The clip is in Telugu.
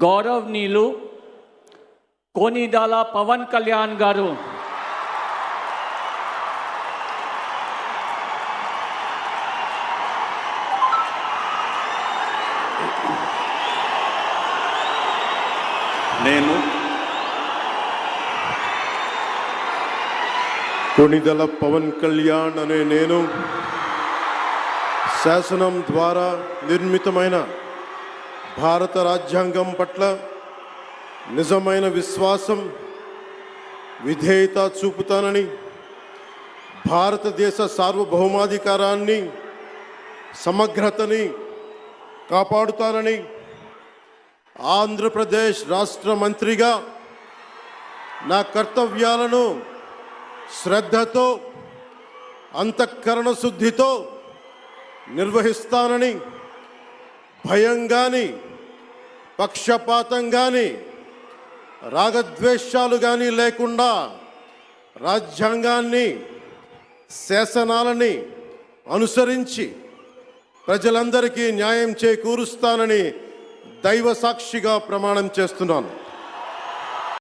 గౌరవనీయులు కోనిదాల పవన్ కళ్యాణ్ గారు కోనిదల పవన్ కళ్యాణ్ అనే నేను శాసనం ద్వారా నిర్మితమైన భారత రాజ్యాంగం పట్ల నిజమైన విశ్వాసం విధేయత చూపుతానని, భారతదేశ సార్వభౌమాధికారాన్ని సమగ్రతని కాపాడుతానని, ఆంధ్రప్రదేశ్ రాష్ట్ర మంత్రిగా నా కర్తవ్యాలను శ్రద్ధతో అంతఃకరణ శుద్ధితో నిర్వహిస్తానని, భయం కానీ పక్షపాతం కానీ రాగద్వేషాలు కానీ లేకుండా రాజ్యాంగాన్ని శాసనాలని అనుసరించి ప్రజలందరికీ న్యాయం చేకూరుస్తానని దైవ సాక్షిగా ప్రమాణం చేస్తున్నాను.